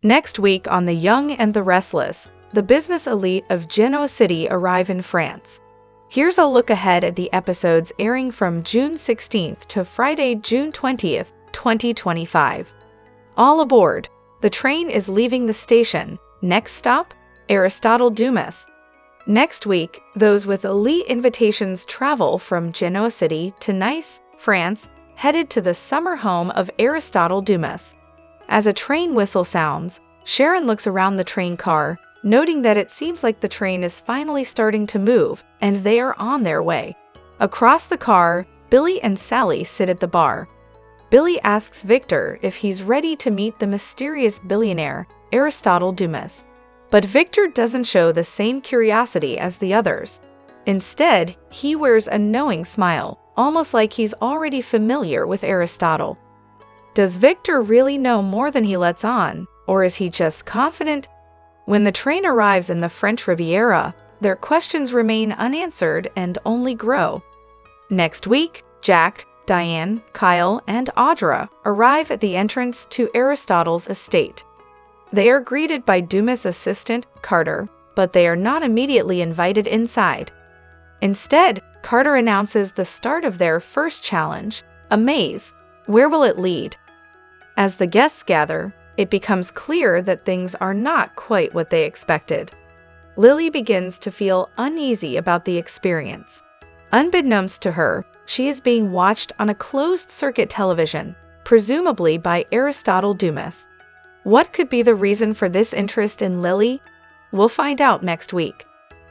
Next week on The Young and the Restless, the business elite of Genoa City arrive in France. Here's a look ahead at the episodes airing from June 16th to Friday, June 20th, 2025. All aboard! The train is leaving the station. Next stop, Aristotle Dumas. Next week, those with elite invitations travel from Genoa City to Nice, France, headed to the summer home of Aristotle Dumas. As a train whistle sounds, Sharon looks around the train car, noting that it seems like the train is finally starting to move, and they are on their way. Across the car, Billy and Sally sit at the bar. Billy asks Victor if he's ready to meet the mysterious billionaire, Aristotle Dumas. But Victor doesn't show the same curiosity as the others. Instead, he wears a knowing smile, almost like he's already familiar with Aristotle. Does Victor really know more than he lets on, or is he just confident? When the train arrives in the French Riviera, their questions remain unanswered and only grow. Next week, Jack, Diane, Kyle, and Audra arrive at the entrance to Aristotle's estate. They are greeted by Dumas' assistant, Carter, but they are not immediately invited inside. Instead, Carter announces the start of their first challenge, a maze. Where will it lead? As the guests gather, it becomes clear that things are not quite what they expected. Lily begins to feel uneasy about the experience. Unbeknownst to her, she is being watched on a closed-circuit television, presumably by Aristotle Dumas. What could be the reason for this interest in Lily? We'll find out next week.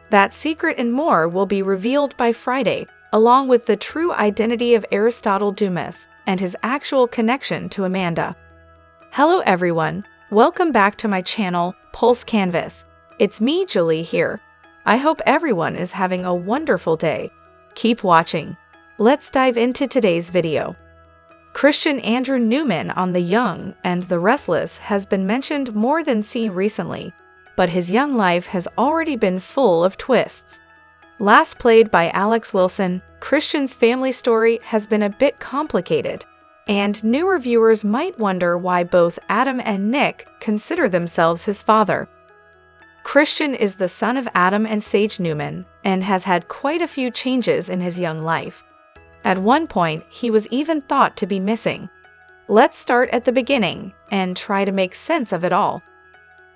That secret and more will be revealed by Friday, along with the true identity of Aristotle Dumas and his actual connection to Amanda. Hello everyone, welcome back to my channel, Pulse Canvas. It's me, Julie, here. I hope everyone is having a wonderful day. Keep watching. Let's dive into today's video. Christian Andrew Newman on The Young and the Restless has been mentioned more than seen recently, but his young life has already been full of twists. Last played by Alex Wilson, Christian's family story has been a bit complicated, and newer viewers might wonder why both Adam and Nick consider themselves his father. Christian is the son of Adam and Sage Newman and has had quite a few changes in his young life. At one point, he was even thought to be missing. Let's start at the beginning and try to make sense of it all.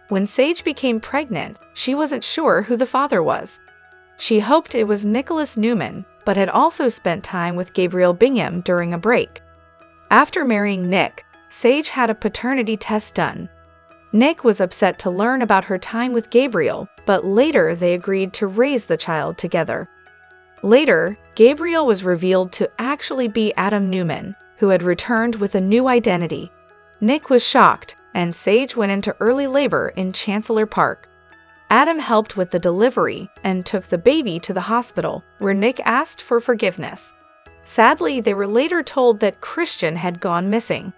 When Sage became pregnant, she wasn't sure who the father was. She hoped it was Nicholas Newman, but had also spent time with Gabriel Bingham during a break. After marrying Nick, Sage had a paternity test done. Nick was upset to learn about her time with Gabriel, but later they agreed to raise the child together. Later, Gabriel was revealed to actually be Adam Newman, who had returned with a new identity. Nick was shocked, and Sage went into early labor in Chancellor Park. Adam helped with the delivery and took the baby to the hospital, where Nick asked for forgiveness. Sadly, they were later told that Christian had gone missing.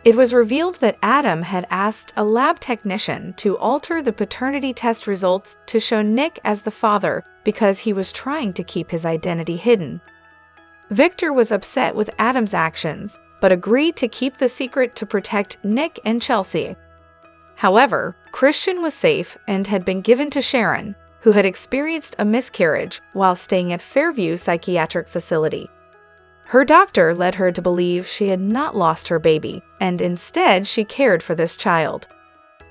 It was revealed that Adam had asked a lab technician to alter the paternity test results to show Nick as the father because he was trying to keep his identity hidden. Victor was upset with Adam's actions, but agreed to keep the secret to protect Nick and Chelsea. However, Christian was safe and had been given to Sharon, who had experienced a miscarriage while staying at Fairview Psychiatric Facility. Her doctor led her to believe she had not lost her baby, and instead she cared for this child.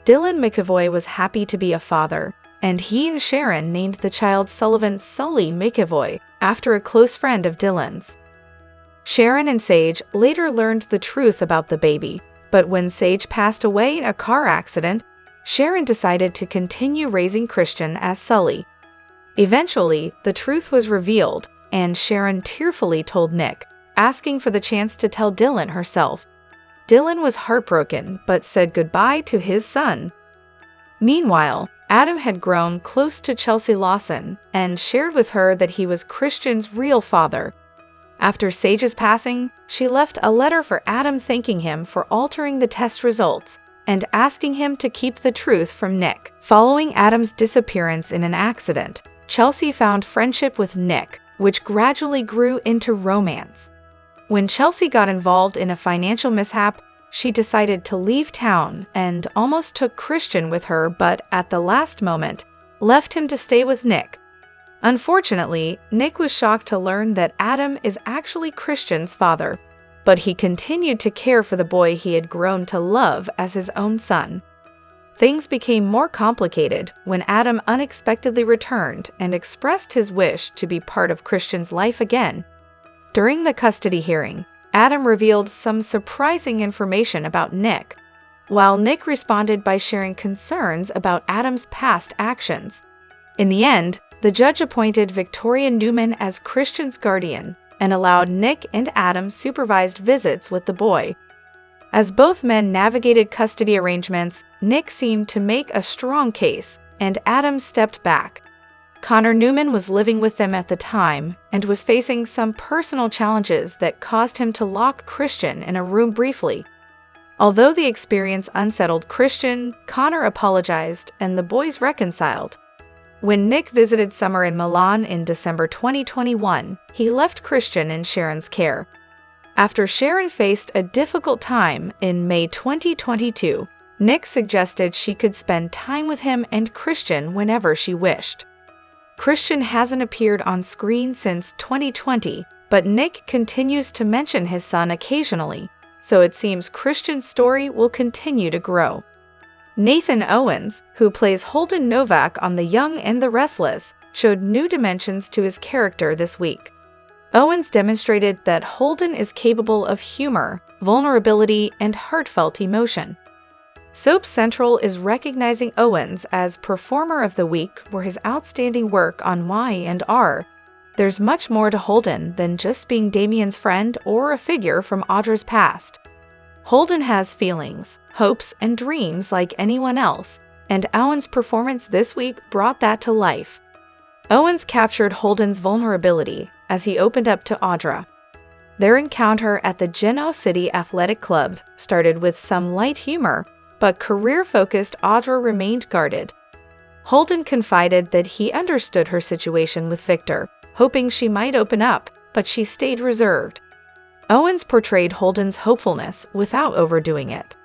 Dylan McAvoy was happy to be a father, and he and Sharon named the child Sullivan Sully McAvoy, after a close friend of Dylan's. Sharon and Sage later learned the truth about the baby, but when Sage passed away in a car accident, Sharon decided to continue raising Christian as Sully. Eventually, the truth was revealed, and Sharon tearfully told Nick, asking for the chance to tell Dylan herself. Dylan was heartbroken, but said goodbye to his son. Meanwhile, Adam had grown close to Chelsea Lawson and shared with her that he was Christian's real father. After Sage's passing, she left a letter for Adam thanking him for altering the test results and asking him to keep the truth from Nick. Following Adam's disappearance in an accident, Chelsea found friendship with Nick, which gradually grew into romance. When Chelsea got involved in a financial mishap, she decided to leave town and almost took Christian with her, but at the last moment, left him to stay with Nick. Unfortunately, Nick was shocked to learn that Adam is actually Christian's father, but he continued to care for the boy he had grown to love as his own son. Things became more complicated when Adam unexpectedly returned and expressed his wish to be part of Christian's life again. During the custody hearing, Adam revealed some surprising information about Nick, while Nick responded by sharing concerns about Adam's past actions. In the end, the judge appointed Victoria Newman as Christian's guardian and allowed Nick and Adam supervised visits with the boy. As both men navigated custody arrangements, Nick seemed to make a strong case, and Adam stepped back. Connor Newman was living with them at the time and was facing some personal challenges that caused him to lock Christian in a room briefly. Although the experience unsettled Christian, Connor apologized and the boys reconciled. When Nick visited Summer in Milan in December 2021, he left Christian in Sharon's care. After Sharon faced a difficult time in May 2022, Nick suggested she could spend time with him and Christian whenever she wished. Christian hasn't appeared on screen since 2020, but Nick continues to mention his son occasionally, so it seems Christian's story will continue to grow. Nathan Owens, who plays Holden Novak on The Young and the Restless, showed new dimensions to his character this week. Owens demonstrated that Holden is capable of humor, vulnerability, and heartfelt emotion. Soap Central is recognizing Owens as Performer of the Week for his outstanding work on Y&R. There's much more to Holden than just being Damian's friend or a figure from Audra's past. Holden has feelings, hopes, and dreams like anyone else, and Owens' performance this week brought that to life. Owens captured Holden's vulnerability as he opened up to Audra. Their encounter at the Genoa City Athletic Club started with some light humor, but career-focused Audra remained guarded. Holden confided that he understood her situation with Victor, hoping she might open up, but she stayed reserved. Owens portrayed Holden's hopefulness without overdoing it.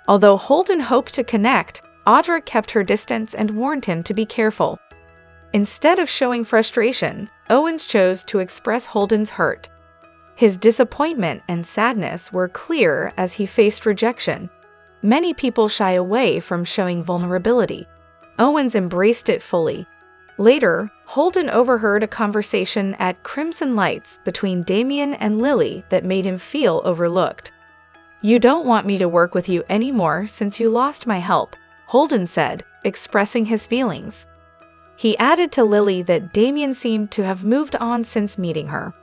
Although Holden hoped to connect, Audra kept her distance and warned him to be careful. Instead of showing frustration, Owens chose to express Holden's hurt. His disappointment and sadness were clear as he faced rejection. Many people shy away from showing vulnerability. Owens embraced it fully. Later, Holden overheard a conversation at Crimson Lights between Damian and Lily that made him feel overlooked. "You don't want me to work with you anymore since you lost my help," Holden said, expressing his feelings. He added to Lily that Damian seemed to have moved on since meeting her.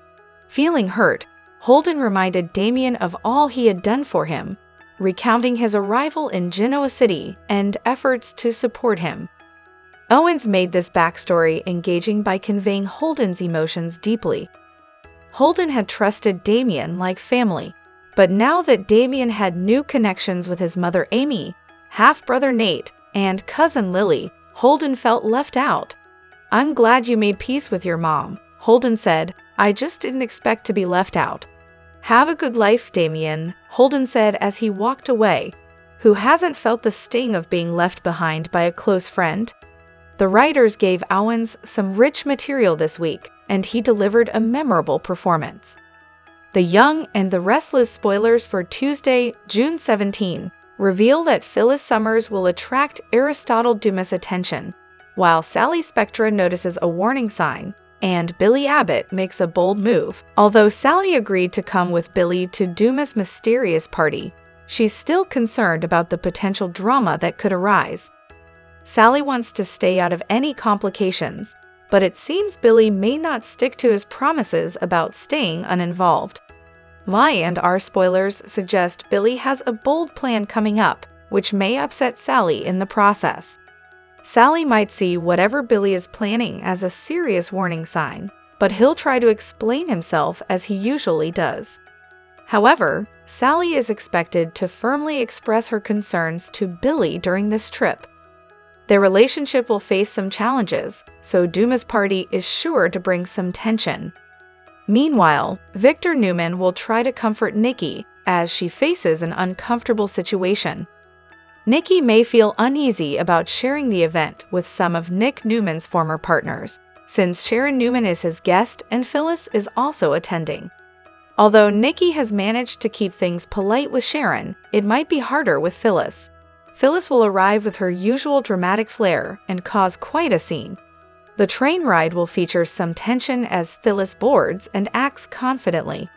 Feeling hurt, Holden reminded Damian of all he had done for him, recounting his arrival in Genoa City and efforts to support him. Owens made this backstory engaging by conveying Holden's emotions deeply. Holden had trusted Damian like family, but now that Damian had new connections with his mother Amy, half-brother Nate, and cousin Lily, Holden felt left out. "I'm glad you made peace with your mom," Holden said. "I just didn't expect to be left out." "Have a good life, Damian," Holden said as he walked away. Who hasn't felt the sting of being left behind by a close friend? The writers gave Owens some rich material this week, and he delivered a memorable performance. The Young and the Restless spoilers for Tuesday, June 17, reveal that Phyllis Summers will attract Aristotle Dumas' attention, while Sally Spectra notices a warning sign, and Billy Abbott makes a bold move. Although Sally agreed to come with Billy to Dumas' mysterious party, she's still concerned about the potential drama that could arise. Sally wants to stay out of any complications, but it seems Billy may not stick to his promises about staying uninvolved. Y&R spoilers suggest Billy has a bold plan coming up, which may upset Sally in the process. Sally might see whatever Billy is planning as a serious warning sign, but he'll try to explain himself as he usually does. However, Sally is expected to firmly express her concerns to Billy during this trip. Their relationship will face some challenges, so Dumas' party is sure to bring some tension. Meanwhile, Victor Newman will try to comfort Nikki as she faces an uncomfortable situation. Nikki may feel uneasy about sharing the event with some of Newman's former partners, since Sharon Newman is his guest and Phyllis is also attending. Although Nikki has managed to keep things polite with Sharon, it might be harder with Phyllis. Phyllis will arrive with her usual dramatic flair and cause quite a scene. The train ride will feature some tension as Phyllis boards and acts confidently.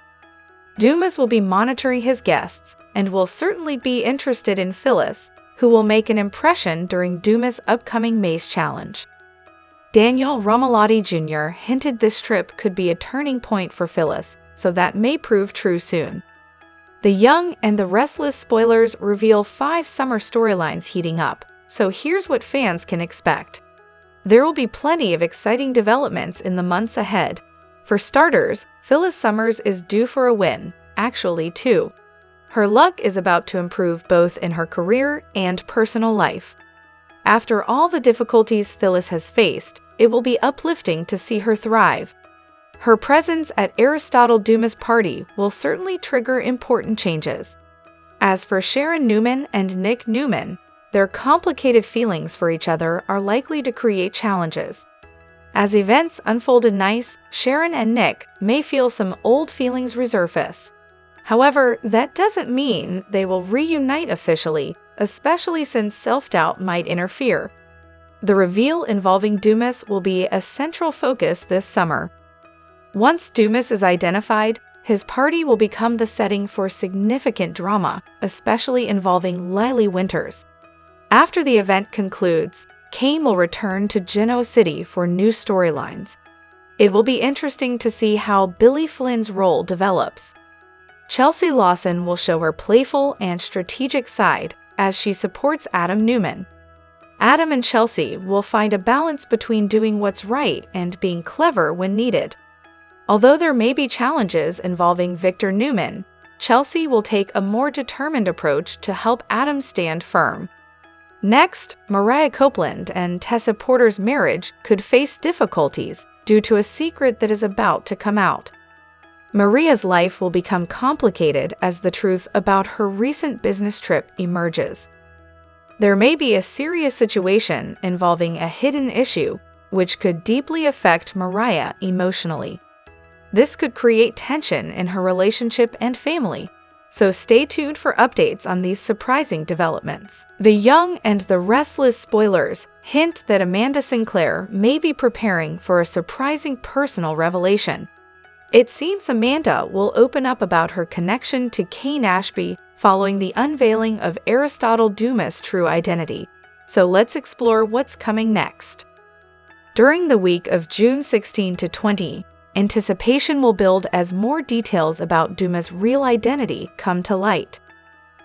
Dumas will be monitoring his guests and will certainly be interested in Phyllis, who will make an impression during Dumas' upcoming maze challenge. Daniel Romalotti Jr. hinted this trip could be a turning point for Phyllis, so that may prove true soon. The Young and the Restless spoilers reveal 5 summer storylines heating up, so here's what fans can expect. There will be plenty of exciting developments in the months ahead. For starters, Phyllis Summers is due for a win, actually 2. Her luck is about to improve both in her career and personal life. After all the difficulties Phyllis has faced, it will be uplifting to see her thrive. Her presence at Aristotle Dumas' party will certainly trigger important changes. As for Sharon Newman and Newman, their complicated feelings for each other are likely to create challenges. As events unfold in Nice, Sharon and Nick may feel some old feelings resurface. However, that doesn't mean they will reunite officially, especially since self-doubt might interfere. The reveal involving Dumas will be a central focus this summer. Once Dumas is identified, his party will become the setting for significant drama, especially involving Lily Winters. After the event concludes, Kane will return to Genoa City for new storylines. It will be interesting to see how Billy Flynn's role develops. Chelsea Lawson will show her playful and strategic side as she supports Adam Newman. Adam and Chelsea will find a balance between doing what's right and being clever when needed. Although there may be challenges involving Victor Newman, Chelsea will take a more determined approach to help Adam stand firm. Next, Mariah Copeland and Tessa Porter's marriage could face difficulties due to a secret that is about to come out. Maria's life will become complicated as the truth about her recent business trip emerges. There may be a serious situation involving a hidden issue, which could deeply affect Mariah emotionally. This could create tension in her relationship and family, so stay tuned for updates on these surprising developments. The Young and the Restless spoilers hint that Amanda Sinclair may be preparing for a surprising personal revelation. It seems Amanda will open up about her connection to Kane Ashby following the unveiling of Aristotle Dumas' true identity. So let's explore what's coming next. During the week of June 16 to 20, anticipation will build as more details about Dumas' real identity come to light.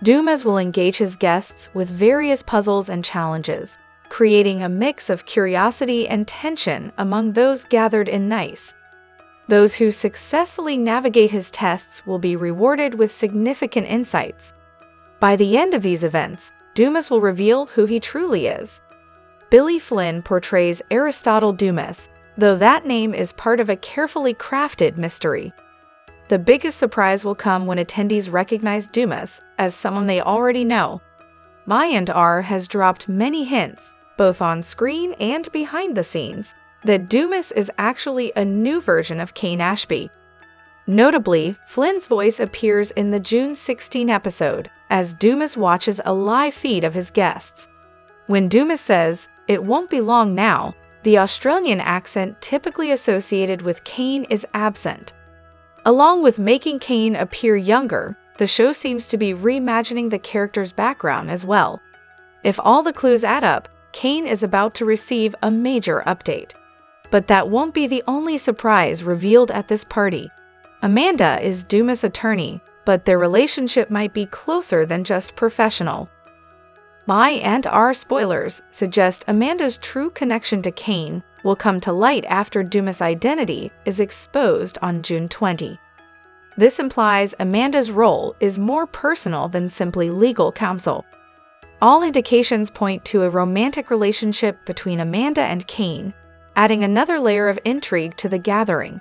Dumas will engage his guests with various puzzles and challenges, creating a mix of curiosity and tension among those gathered in Nice. Those who successfully navigate his tests will be rewarded with significant insights. By the end of these events, Dumas will reveal who he truly is. Billy Flynn portrays Aristotle Dumas, though that name is part of a carefully crafted mystery. The biggest surprise will come when attendees recognize Dumas as someone they already know. My&R has dropped many hints, both on screen and behind the scenes, that Dumas is actually a new version of Kane Ashby. Notably, Flynn's voice appears in the June 16 episode as Dumas watches a live feed of his guests. When Dumas says, "It won't be long now," the Australian accent typically associated with Kane is absent. Along with making Kane appear younger, the show seems to be reimagining the character's background as well. If all the clues add up, Kane is about to receive a major update. But that won't be the only surprise revealed at this party. Amanda is Dumas' attorney, but their relationship might be closer than just professional. My&R spoilers suggest Amanda's true connection to Kane will come to light after Dumas' identity is exposed on June 20. This implies Amanda's role is more personal than simply legal counsel. All indications point to a romantic relationship between Amanda and Kane, adding another layer of intrigue to the gathering.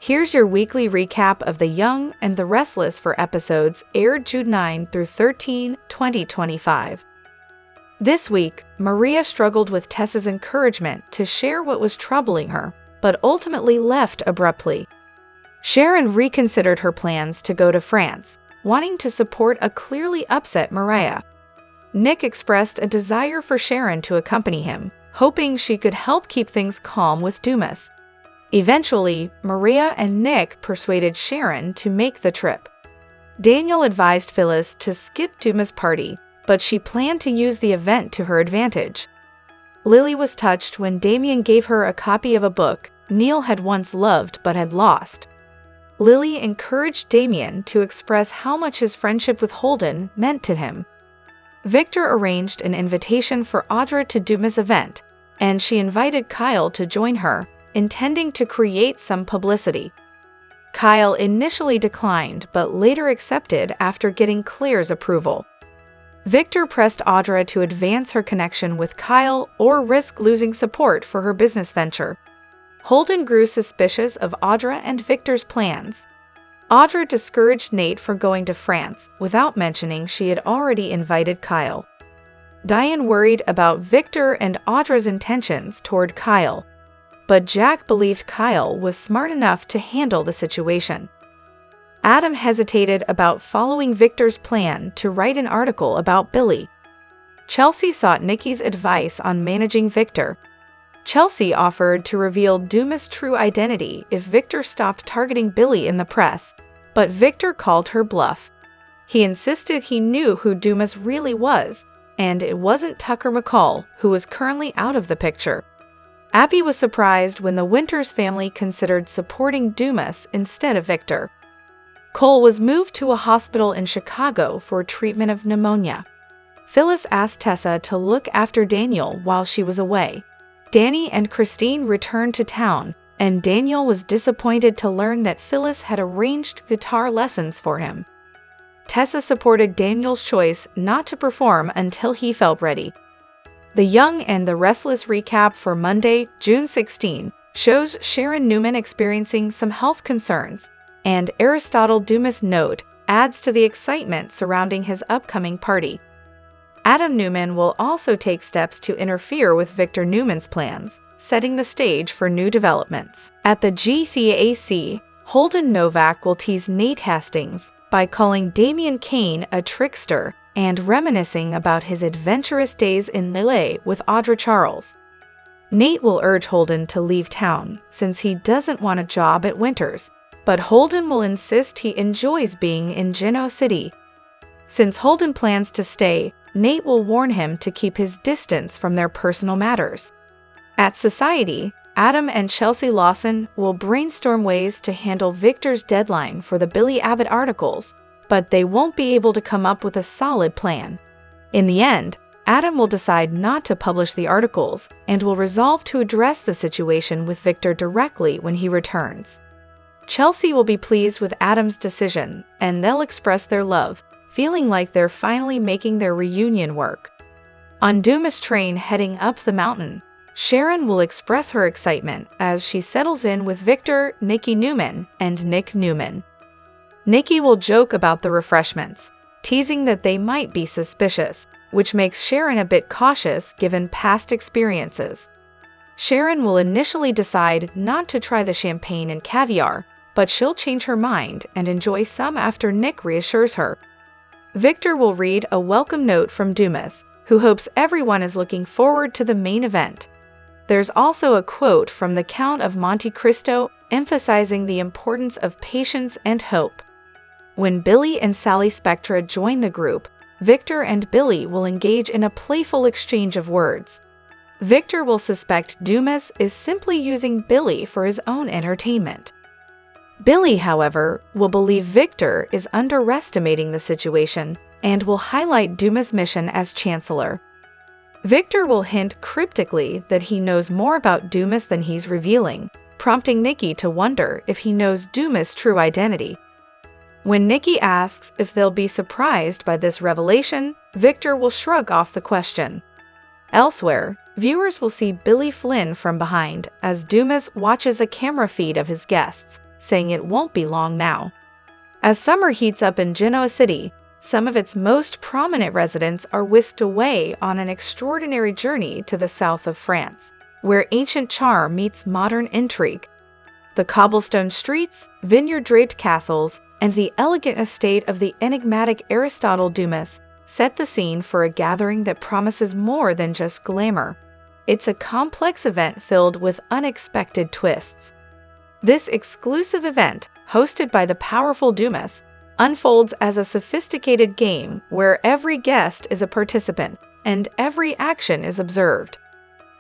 Here's your weekly recap of The Young and the Restless for episodes aired June 9 through 13, 2025. This week, Maria struggled with Tessa's encouragement to share what was troubling her, but ultimately left abruptly. Sharon reconsidered her plans to go to France, wanting to support a clearly upset Maria. Nick expressed a desire for Sharon to accompany him, hoping she could help keep things calm with Dumas. Eventually, Maria and Nick persuaded Sharon to make the trip. Daniel advised Phyllis to skip Dumas' party, but she planned to use the event to her advantage. Lily was touched when Damian gave her a copy of a book Neil had once loved but had lost. Lily encouraged Damian to express how much his friendship with Holden meant to him. Victor arranged an invitation for Audra to Dumas' event, and she invited Kyle to join her, intending to create some publicity. Kyle initially declined but later accepted after getting Claire's approval. Victor pressed Audra to advance her connection with Kyle or risk losing support for her business venture. Holden grew suspicious of Audra and Victor's plans. Audra discouraged Nate from going to France without mentioning she had already invited Kyle. Diane worried about Victor and Audra's intentions toward Kyle, but Jack believed Kyle was smart enough to handle the situation. Adam hesitated about following Victor's plan to write an article about Billy. Chelsea sought Nikki's advice on managing Victor. Chelsea offered to reveal Dumas' true identity if Victor stopped targeting Billy in the press, but Victor called her bluff. He insisted he knew who Dumas really was, and it wasn't Tucker McCall, who was currently out of the picture. Abby was surprised when the Winters family considered supporting Dumas instead of Victor. Cole was moved to a hospital in Chicago for treatment of pneumonia. Phyllis asked Tessa to look after Daniel while she was away. Danny and Christine returned to town, and Daniel was disappointed to learn that Phyllis had arranged guitar lessons for him. Tessa supported Daniel's choice not to perform until he felt ready. The Young and the Restless recap for Monday, June 16, shows Sharon Newman experiencing some health concerns, and Aristotle Dumas' note adds to the excitement surrounding his upcoming party. Adam Newman will also take steps to interfere with Victor Newman's plans, setting the stage for new developments. At the GCAC, Holden Novak will tease Nate Hastings by calling Damian Kane a trickster and reminiscing about his adventurous days in Lille with Audra Charles. Nate will urge Holden to leave town since he doesn't want a job at Winters, but Holden will insist he enjoys being in Genoa City. Since Holden plans to stay, Nate will warn him to keep his distance from their personal matters. At Society, Adam and Chelsea Lawson will brainstorm ways to handle Victor's deadline for the Billy Abbott articles, but they won't be able to come up with a solid plan. In the end, Adam will decide not to publish the articles and will resolve to address the situation with Victor directly when he returns. Chelsea will be pleased with Adam's decision, and they'll express their love, feeling like they're finally making their reunion work. On Dumas' train heading up the mountain, Sharon will express her excitement as she settles in with Victor, Nikki Newman, and Nick Newman. Nikki will joke about the refreshments, teasing that they might be suspicious, which makes Sharon a bit cautious given past experiences. Sharon will initially decide not to try the champagne and caviar, but she'll change her mind and enjoy some after Nick reassures her. Victor will read a welcome note from Dumas, who hopes everyone is looking forward to the main event. There's also a quote from the Count of Monte Cristo emphasizing the importance of patience and hope. When Billy and Sally Spectra join the group, Victor and Billy will engage in a playful exchange of words. Victor will suspect Dumas is simply using Billy for his own entertainment. Billy, however, will believe Victor is underestimating the situation and will highlight Dumas' mission as Chancellor. Victor will hint cryptically that he knows more about Dumas than he's revealing, prompting Nikki to wonder if he knows Dumas' true identity. When Nikki asks if they'll be surprised by this revelation, Victor will shrug off the question. Elsewhere, viewers will see Billy Flynn from behind as Dumas watches a camera feed of his guests, saying it won't be long now. As summer heats up in Genoa City, some of its most prominent residents are whisked away on an extraordinary journey to the south of France, where ancient charm meets modern intrigue. The cobblestone streets, vineyard-draped castles, and the elegant estate of the enigmatic Aristotle Dumas set the scene for a gathering that promises more than just glamour. It's a complex event filled with unexpected twists. This exclusive event, hosted by the powerful Dumas, unfolds as a sophisticated game where every guest is a participant and every action is observed.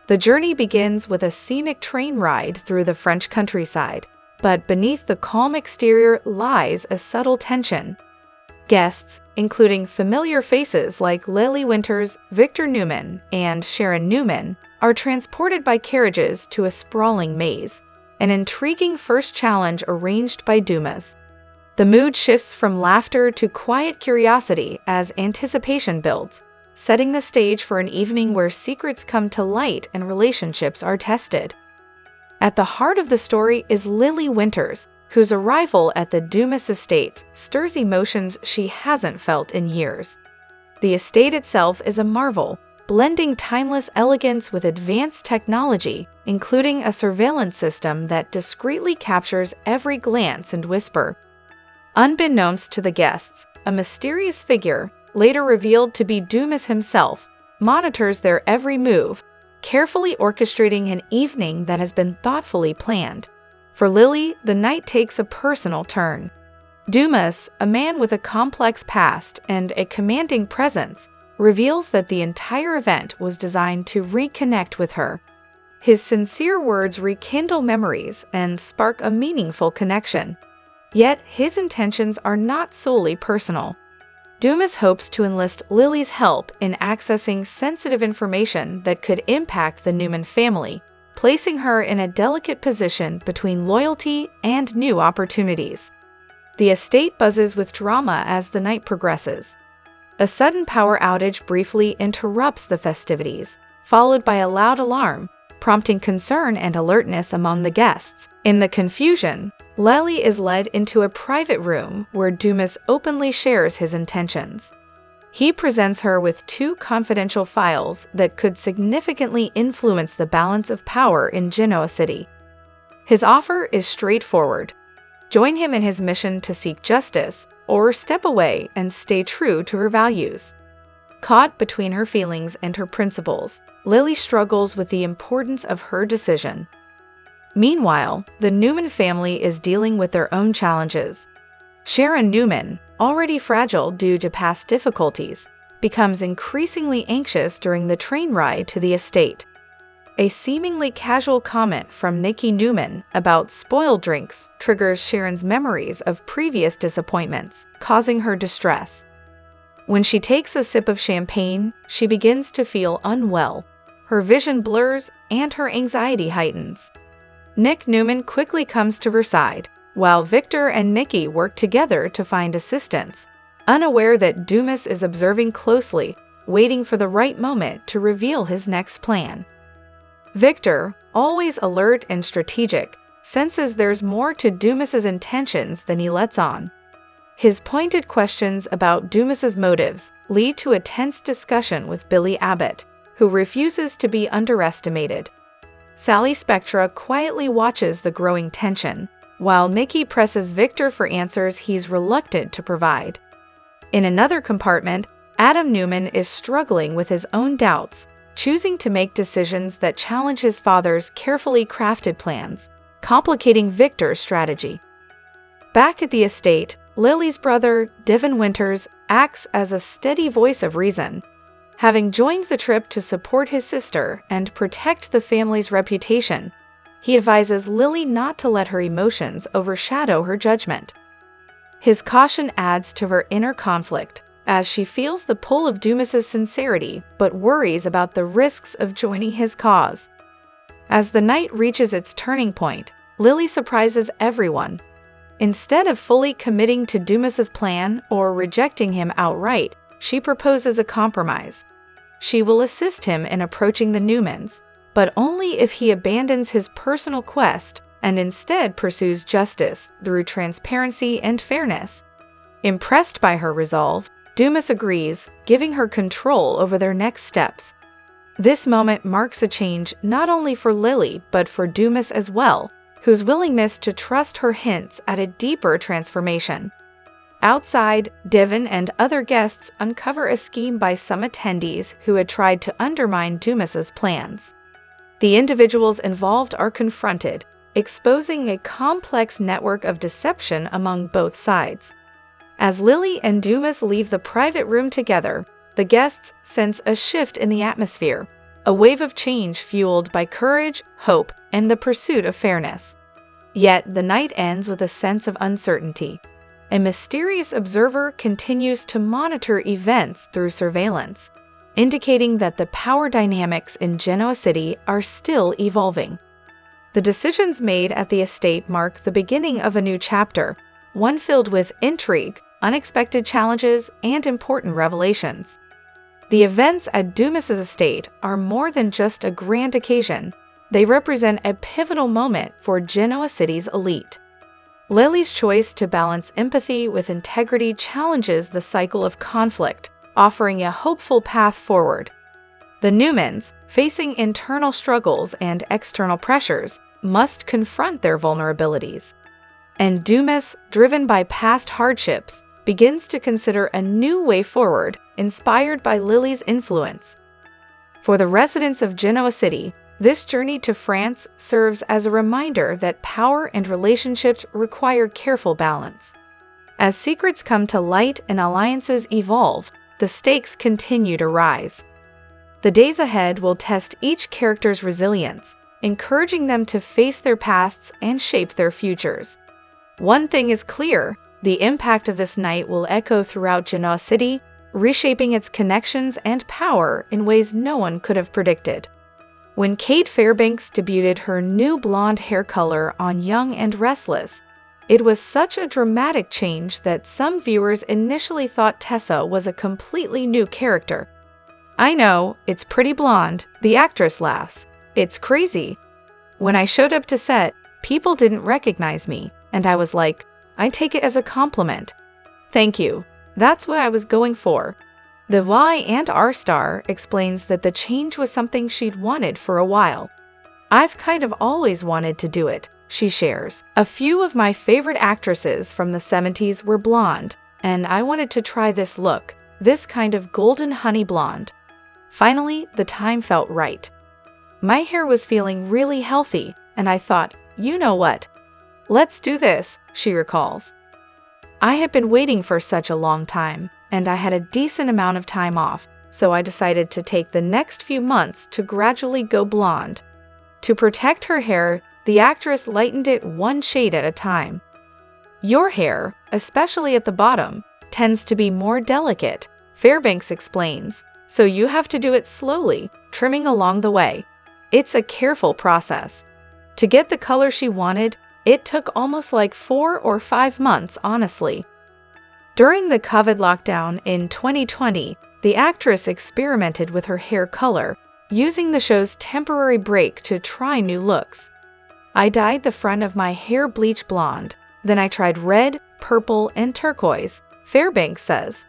The journey begins with a scenic train ride through the French countryside, but beneath the calm exterior lies a subtle tension. Guests, including familiar faces like Lily Winters, Victor Newman, and Sharon Newman, are transported by carriages to a sprawling maze, an intriguing first challenge arranged by Dumas. The mood shifts from laughter to quiet curiosity as anticipation builds, setting the stage for an evening where secrets come to light and relationships are tested. At the heart of the story is Lily Winters, whose arrival at the Dumas estate stirs emotions she hasn't felt in years. The estate itself is a marvel, blending timeless elegance with advanced technology, including a surveillance system that discreetly captures every glance and whisper. Unbeknownst to the guests, a mysterious figure, later revealed to be Dumas himself, monitors their every move, carefully orchestrating an evening that has been thoughtfully planned. For Lily, the night takes a personal turn. Dumas, a man with a complex past and a commanding presence, reveals that the entire event was designed to reconnect with her. His sincere words rekindle memories and spark a meaningful connection. Yet his intentions are not solely personal. Dumas hopes to enlist Lily's help in accessing sensitive information that could impact the Newman family, placing her in a delicate position between loyalty and new opportunities. The estate buzzes with drama as the night progresses. A sudden power outage briefly interrupts the festivities, followed by a loud alarm, prompting concern and alertness among the guests. In the confusion, Lily is led into a private room where Dumas openly shares his intentions. He presents her with 2 confidential files that could significantly influence the balance of power in Genoa City. His offer is straightforward. Join him in his mission to seek justice, or step away and stay true to her values. Caught between her feelings and her principles, Lily struggles with the importance of her decision. Meanwhile, the Newman family is dealing with their own challenges. Sharon Newman, already fragile due to past difficulties, becomes increasingly anxious during the train ride to the estate. A seemingly casual comment from Nikki Newman about spoiled drinks triggers Sharon's memories of previous disappointments, causing her distress. When she takes a sip of champagne, she begins to feel unwell. Her vision blurs and her anxiety heightens. Nick Newman quickly comes to her side, while Victor and Nikki work together to find assistance, unaware that Dumas is observing closely, waiting for the right moment to reveal his next plan. Victor, always alert and strategic, senses there's more to Dumas's intentions than he lets on. His pointed questions about Dumas's motives lead to a tense discussion with Billy Abbott, who refuses to be underestimated. Sally Spectra quietly watches the growing tension, while Nikki presses Victor for answers he's reluctant to provide. In another compartment, Adam Newman is struggling with his own doubts, choosing to make decisions that challenge his father's carefully crafted plans, complicating Victor's strategy. Back at the estate, Lily's brother, Devin Winters, acts as a steady voice of reason. Having joined the trip to support his sister and protect the family's reputation, he advises Lily not to let her emotions overshadow her judgment. His caution adds to her inner conflict, as she feels the pull of Dumas's sincerity but worries about the risks of joining his cause. As the night reaches its turning point, Lily surprises everyone. Instead of fully committing to Dumas's plan or rejecting him outright, she proposes a compromise. She will assist him in approaching the Newmans, but only if he abandons his personal quest and instead pursues justice through transparency and fairness. Impressed by her resolve, Dumas agrees, giving her control over their next steps. This moment marks a change not only for Lily but for Dumas as well, whose willingness to trust her hints at a deeper transformation. Outside, Devon and other guests uncover a scheme by some attendees who had tried to undermine Dumas's plans. The individuals involved are confronted, exposing a complex network of deception among both sides. As Lily and Dumas leave the private room together, the guests sense a shift in the atmosphere, a wave of change fueled by courage, hope, and the pursuit of fairness. Yet the night ends with a sense of uncertainty. A mysterious observer continues to monitor events through surveillance, indicating that the power dynamics in Genoa City are still evolving. The decisions made at the estate mark the beginning of a new chapter, one filled with intrigue, unexpected challenges, and important revelations. The events at Dumas's estate are more than just a grand occasion. They represent a pivotal moment for Genoa City's elite. Lily's choice to balance empathy with integrity challenges the cycle of conflict, offering a hopeful path forward. The Newmans, facing internal struggles and external pressures, must confront their vulnerabilities. And Dumas, driven by past hardships, begins to consider a new way forward, inspired by Lily's influence. For the residents of Genoa City, this journey to France serves as a reminder that power and relationships require careful balance. As secrets come to light and alliances evolve, the stakes continue to rise. The days ahead will test each character's resilience, encouraging them to face their pasts and shape their futures. One thing is clear: the impact of this night will echo throughout Genoa City, reshaping its connections and power in ways no one could have predicted. When Kate Fairbanks debuted her new blonde hair color on Young and Restless, it was such a dramatic change that some viewers initially thought Tessa was a completely new character. "I know, it's pretty blonde," the actress laughs. "It's crazy. When I showed up to set, people didn't recognize me, and I was like, I take it as a compliment. Thank you. That's what I was going for." The Y&R star explains that the change was something she'd wanted for a while. "I've kind of always wanted to do it," she shares. "A few of my favorite actresses from the 70s were blonde, and I wanted to try this look, this kind of golden honey blonde. Finally, the time felt right. My hair was feeling really healthy, and I thought, you know what? Let's do this," she recalls. "I had been waiting for such a long time, and I had a decent amount of time off, so I decided to take the next few months to gradually go blonde." To protect her hair, the actress lightened it one shade at a time. "Your hair, especially at the bottom, tends to be more delicate," Fairbanks explains, "so you have to do it slowly, trimming along the way. It's a careful process." To get the color she wanted, it took almost like 4 or 5 months, honestly. During the COVID lockdown in 2020, the actress experimented with her hair color, using the show's temporary break to try new looks. "I dyed the front of my hair bleach blonde, then I tried red, purple, and turquoise," Fairbanks says.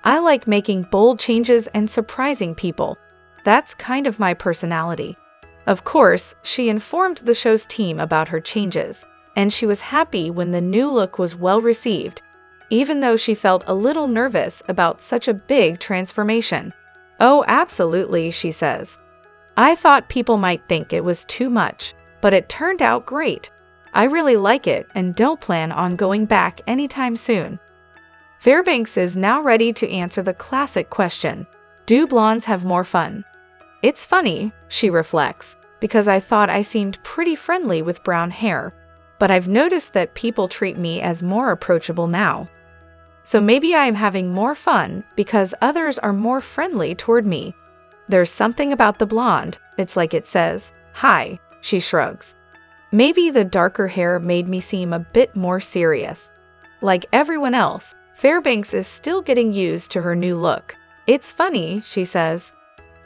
"I like making bold changes and surprising people. That's kind of my personality." Of course, she informed the show's team about her changes, and she was happy when the new look was well received, even though she felt a little nervous about such a big transformation. "Oh, absolutely," she says. "I thought people might think it was too much, but it turned out great. I really like it and don't plan on going back anytime soon." Fairbanks is now ready to answer the classic question: do blondes have more fun? "It's funny," she reflects, "because I thought I seemed pretty friendly with brown hair, but I've noticed that people treat me as more approachable now. So maybe I'm having more fun because others are more friendly toward me. There's something about the blonde, it's like it says, 'Hi,'" she shrugs. "Maybe the darker hair made me seem a bit more serious." Like everyone else, Fairbanks is still getting used to her new look. "It's funny," she says.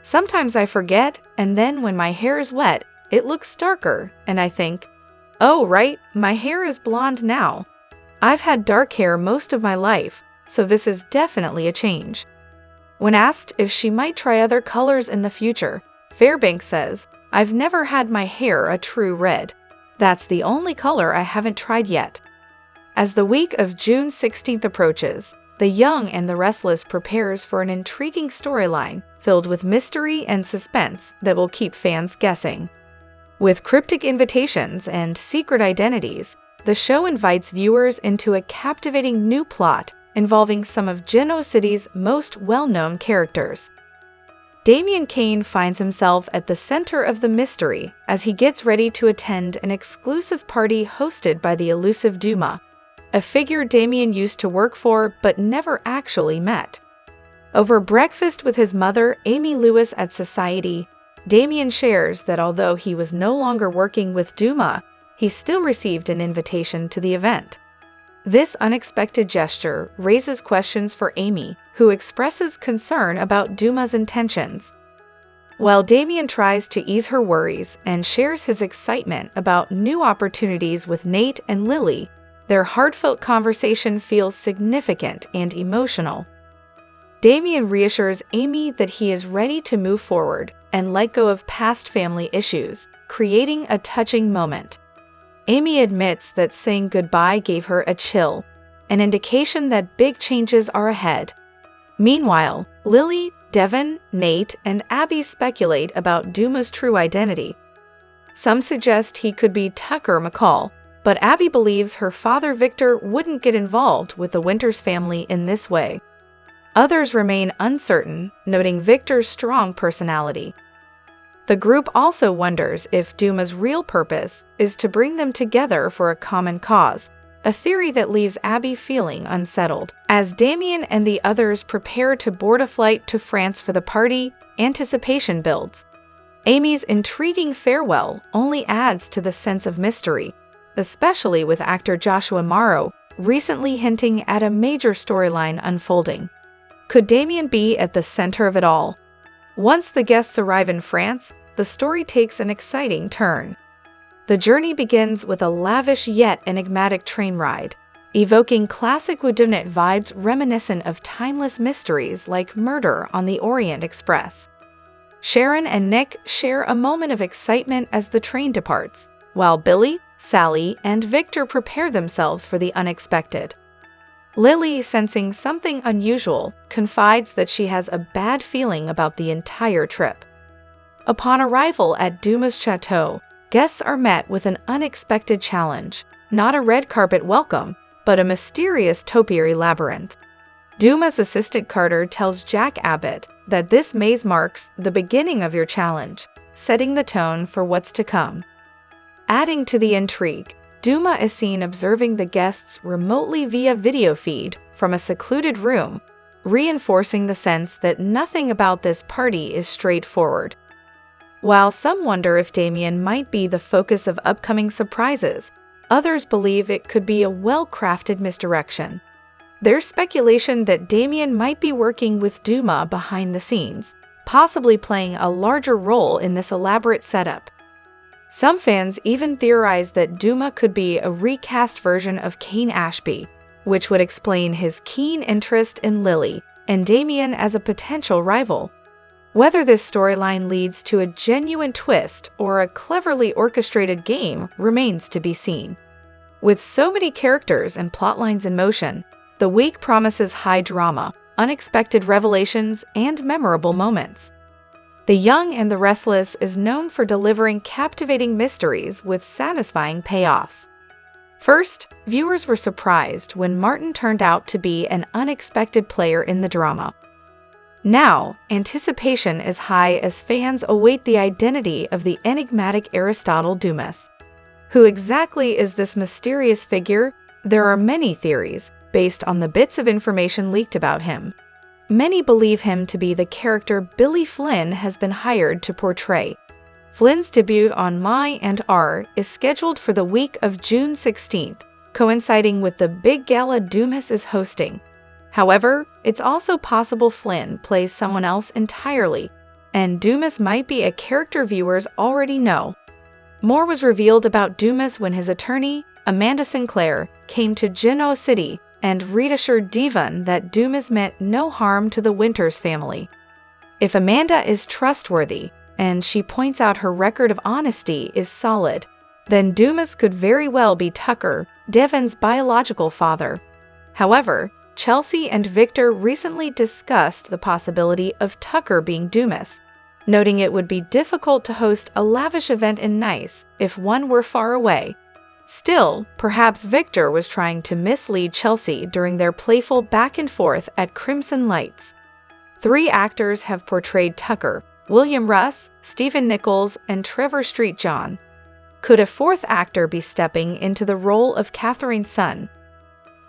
"Sometimes I forget, and then when my hair is wet, it looks darker, and I think, Oh, right, my hair is blonde now. I've had dark hair most of my life, so this is definitely a change. When asked if she might try other colors in the future, Fairbanks says, I've never had my hair a true red. That's the only color I haven't tried yet. As the week of June 16th approaches, The Young and the Restless prepares for an intriguing storyline filled with mystery and suspense that will keep fans guessing. With cryptic invitations and secret identities, the show invites viewers into a captivating new plot involving some of Genoa City's most well-known characters. Damian Kane finds himself at the center of the mystery as he gets ready to attend an exclusive party hosted by the elusive Dumas, a figure Damian used to work for but never actually met. Over breakfast with his mother, Amy Lewis at Society, Damian shares that although he was no longer working with Dumas, he still received an invitation to the event. This unexpected gesture raises questions for Amy, who expresses concern about Dumas' intentions. While Damian tries to ease her worries and shares his excitement about new opportunities with Nate and Lily, their heartfelt conversation feels significant and emotional. Damian reassures Amy that he is ready to move forward and let go of past family issues, creating a touching moment. Amy admits that saying goodbye gave her a chill, an indication that big changes are ahead. Meanwhile, Lily, Devon, Nate, and Abby speculate about Dumas' true identity. Some suggest he could be Tucker McCall, but Abby believes her father Victor wouldn't get involved with the Winters family in this way. Others remain uncertain, noting Victor's strong personality. The group also wonders if Dumas' real purpose is to bring them together for a common cause, a theory that leaves Abby feeling unsettled. As Damian and the others prepare to board a flight to France for the party, anticipation builds. Amy's intriguing farewell only adds to the sense of mystery, especially with actor Joshua Morrow recently hinting at a major storyline unfolding. Could Damian be at the center of it all? Once the guests arrive in France, the story takes an exciting turn. The journey begins with a lavish yet enigmatic train ride, evoking classic whodunit vibes reminiscent of timeless mysteries like Murder on the Orient Express. Sharon and Nick share a moment of excitement as the train departs, while Billy, Sally, and Victor prepare themselves for the unexpected. Lily, sensing something unusual, confides that she has a bad feeling about the entire trip. Upon arrival at Dumas' chateau, guests are met with an unexpected challenge, not a red carpet welcome, but a mysterious topiary labyrinth. Dumas' assistant Carter tells Jack Abbott that this maze marks the beginning of your challenge, setting the tone for what's to come. Adding to the intrigue, Dumas is seen observing the guests remotely via video feed from a secluded room, reinforcing the sense that nothing about this party is straightforward. While some wonder if Damian might be the focus of upcoming surprises, others believe it could be a well-crafted misdirection. There's speculation that Damian might be working with Dumas behind the scenes, possibly playing a larger role in this elaborate setup. Some fans even theorize that Dumas could be a recast version of Kane Ashby, which would explain his keen interest in Lily and Damian as a potential rival. Whether this storyline leads to a genuine twist or a cleverly orchestrated game remains to be seen. With so many characters and plotlines in motion, the week promises high drama, unexpected revelations, and memorable moments. The Young and the Restless is known for delivering captivating mysteries with satisfying payoffs. First, viewers were surprised when Martin turned out to be an unexpected player in the drama. Now, anticipation is high as fans await the identity of the enigmatic Aristotle Dumas. Who exactly is this mysterious figure? There are many theories, based on the bits of information leaked about him. Many believe him to be the character Billy Flynn has been hired to portray. Flynn's debut on My and R is scheduled for the week of June 16th, coinciding with the big gala Dumas is hosting. However, it's also possible Flynn plays someone else entirely, and Dumas might be a character viewers already know. More was revealed about Dumas when his attorney, Amanda Sinclair, came to Genoa City and reassured Devon that Dumas meant no harm to the Winters family. If Amanda is trustworthy, and she points out her record of honesty is solid, then Dumas could very well be Tucker, Devon's biological father. However, Chelsea and Victor recently discussed the possibility of Tucker being Dumas, noting it would be difficult to host a lavish event in Nice if one were far away. Still, perhaps Victor was trying to mislead Chelsea during their playful back and forth at Crimson Lights. 3 actors have portrayed Tucker: William Russ, Stephen Nichols, and Trevor Street John. Could a 4th actor be stepping into the role of Catherine's son?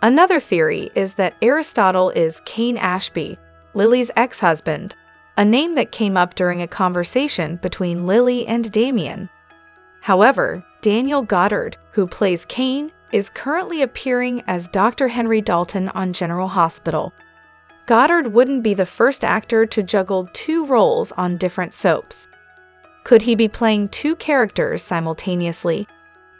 Another theory is that Aristotle is Cain Ashby, Lily's ex-husband, a name that came up during a conversation between Lily and Damian. However, Daniel Goddard, who plays Cain, is currently appearing as Dr. Henry Dalton on General Hospital. Goddard wouldn't be the first actor to juggle 2 roles on different soaps. Could he be playing 2 characters simultaneously?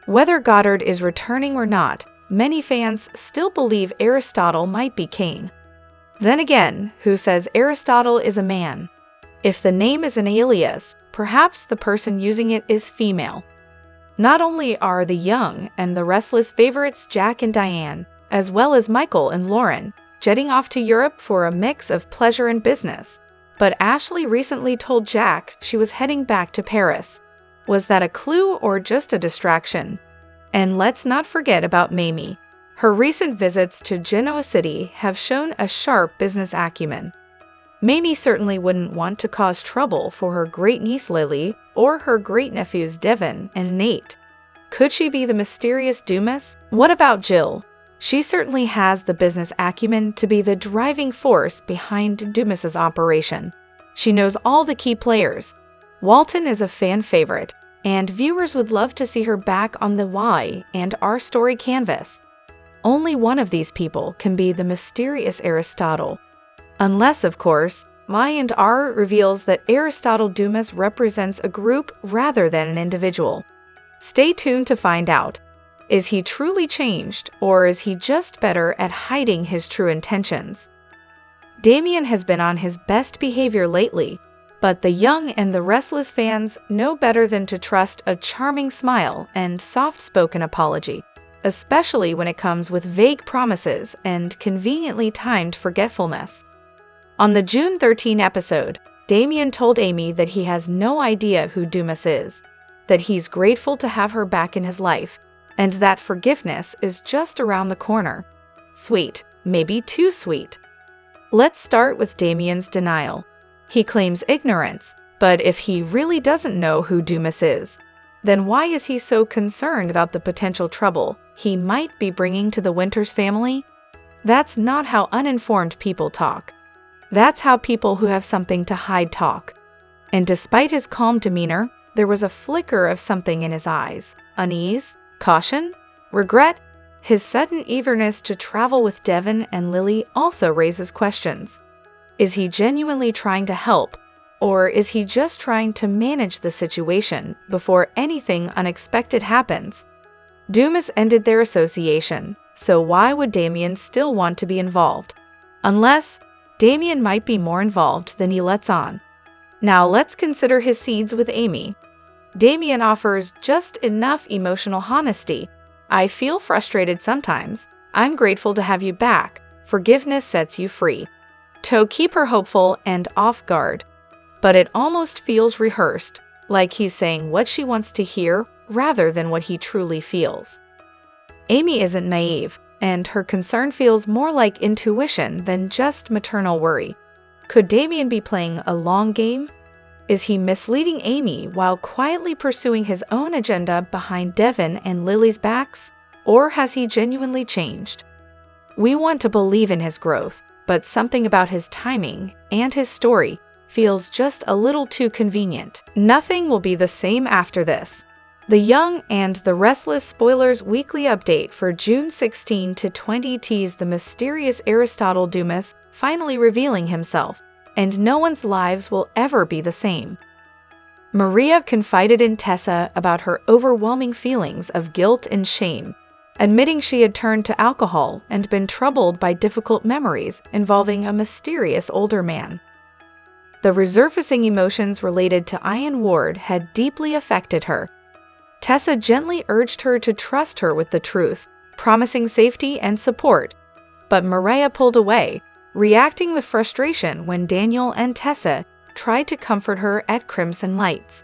Whether Goddard is returning or not, many fans still believe Aristotle might be Cain. Then again, who says Aristotle is a man? If the name is an alias, perhaps the person using it is female. Not only are the young and the restless favorites Jack and Diane, as well as Michael and Lauren, jetting off to Europe for a mix of pleasure and business, but Ashley recently told Jack she was heading back to Paris. Was that a clue or just a distraction? And let's not forget about Mamie. Her recent visits to Genoa City have shown a sharp business acumen. Mamie certainly wouldn't want to cause trouble for her great-niece Lily or her great-nephews Devon and Nate. Could she be the mysterious Dumas? What about Jill? She certainly has the business acumen to be the driving force behind Dumas's operation. She knows all the key players. Walton is a fan favorite, and viewers would love to see her back on the Y and R story canvas. Only one of these people can be the mysterious Aristotle. Unless, of course, Y and R reveals that Aristotle Dumas represents a group rather than an individual. Stay tuned to find out. Is he truly changed, or is he just better at hiding his true intentions? Damian has been on his best behavior lately, but the young and the restless fans know better than to trust a charming smile and soft-spoken apology, especially when it comes with vague promises and conveniently timed forgetfulness. On the June 13 episode, Damian told Amy that he has no idea who Dumas is, that he's grateful to have her back in his life, and that forgiveness is just around the corner. Sweet, maybe too sweet. Let's start with Damian's denial. He claims ignorance, but if he really doesn't know who Dumas is, then why is he so concerned about the potential trouble he might be bringing to the Winters family? That's not how uninformed people talk. That's how people who have something to hide talk. And despite his calm demeanor, there was a flicker of something in his eyes. Unease? Caution? Regret? His sudden eagerness to travel with Devon and Lily also raises questions. Is he genuinely trying to help, or is he just trying to manage the situation before anything unexpected happens? Dumas ended their association, so why would Damian still want to be involved? Unless Damian might be more involved than he lets on. Now let's consider his scenes with Amy. Damian offers just enough emotional honesty. I feel frustrated sometimes. I'm grateful to have you back. Forgiveness sets you free. To keep her hopeful and off guard. But it almost feels rehearsed, like he's saying what she wants to hear rather than what he truly feels. Amy isn't naive, and her concern feels more like intuition than just maternal worry. Could Damian be playing a long game? Is he misleading Amy while quietly pursuing his own agenda behind Devon and Lily's backs? Or has he genuinely changed? We want to believe in his growth, but something about his timing and his story feels just a little too convenient. Nothing will be the same after this. The Young and the Restless Spoilers Weekly Update for June 16 to 20 teased the mysterious Aristotle Dumas finally revealing himself, and no one's lives will ever be the same. Maria confided in Tessa about her overwhelming feelings of guilt and shame, admitting she had turned to alcohol and been troubled by difficult memories involving a mysterious older man. The resurfacing emotions related to Ian Ward had deeply affected her. Tessa gently urged her to trust her with the truth, promising safety and support, but Maria pulled away, reacting with frustration when Daniel and Tessa tried to comfort her at Crimson Lights.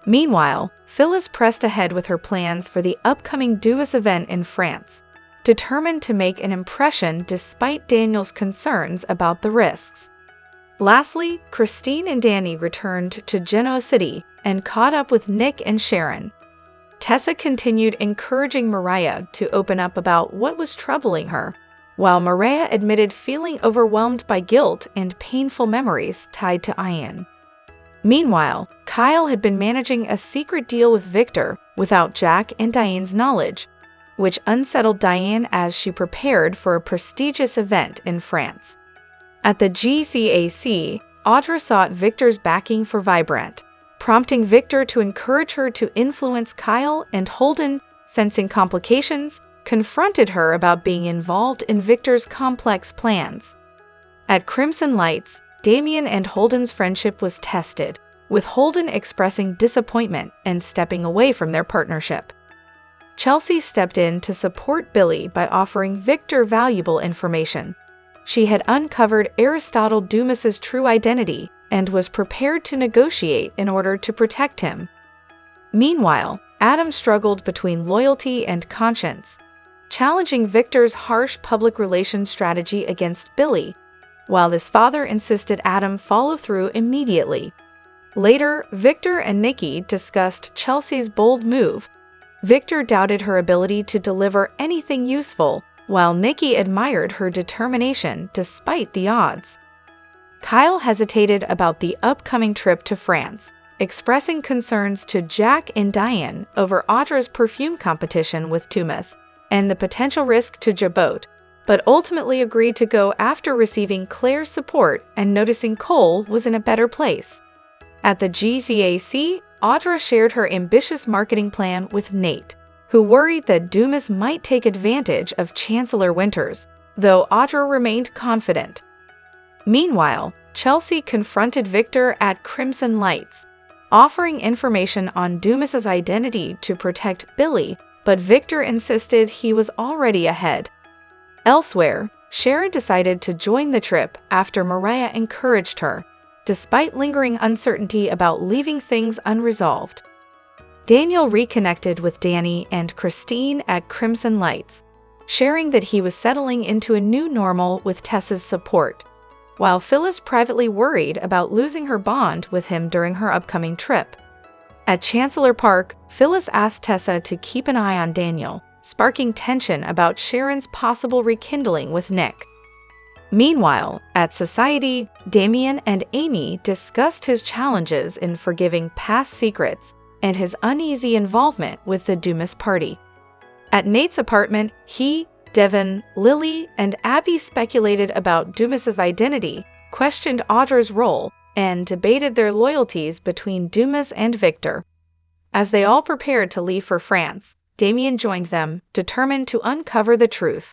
Meanwhile, Phyllis pressed ahead with her plans for the upcoming Dumas event in France, determined to make an impression despite Daniel's concerns about the risks. Lastly, Christine and Danny returned to Genoa City and caught up with Nick and Sharon. Tessa continued encouraging Maria to open up about what was troubling her, while Maria admitted feeling overwhelmed by guilt and painful memories tied to Ian. Meanwhile, Kyle had been managing a secret deal with Victor without Jack and Diane's knowledge, which unsettled Diane as she prepared for a prestigious event in France. At the GCAC, Audra sought Victor's backing for Vibrant, prompting Victor to encourage her to influence Kyle, and Holden, sensing complications, confronted her about being involved in Victor's complex plans. At Crimson Lights, Damian and Holden's friendship was tested, with Holden expressing disappointment and stepping away from their partnership. Chelsea stepped in to support Billy by offering Victor valuable information. She had uncovered Aristotle Dumas's true identity and was prepared to negotiate in order to protect him. Meanwhile, Adam struggled between loyalty and conscience, challenging Victor's harsh public relations strategy against Billy, while his father insisted Adam follow through immediately. Later, Victor and Nikki discussed Chelsea's bold move. Victor doubted her ability to deliver anything useful, while Nikki admired her determination despite the odds. Kyle hesitated about the upcoming trip to France, expressing concerns to Jack and Diane over Audra's perfume competition with Dumas and the potential risk to Jabot, but ultimately agreed to go after receiving Claire's support and noticing Cole was in a better place. At the GCAC, Audra shared her ambitious marketing plan with Nate, who worried that Dumas might take advantage of Chancellor Winters, though Audra remained confident. Meanwhile, Chelsea confronted Victor at Crimson Lights, offering information on Dumas's identity to protect Billy, but Victor insisted he was already ahead. Elsewhere, Sharon decided to join the trip after Maria encouraged her, despite lingering uncertainty about leaving things unresolved. Daniel reconnected with Danny and Christine at Crimson Lights, sharing that he was settling into a new normal with Tessa's support, while Phyllis privately worried about losing her bond with him during her upcoming trip. At Chancellor Park, Phyllis asked Tessa to keep an eye on Daniel, sparking tension about Sharon's possible rekindling with Nick. Meanwhile, at Society, Damian and Amy discussed his challenges in forgiving past secrets and his uneasy involvement with the Dumas party. At Nate's apartment, he, Devon, Lily, and Abby speculated about Dumas's identity, questioned Audra's role, and debated their loyalties between Dumas and Victor. As they all prepared to leave for France, Damian joined them, determined to uncover the truth.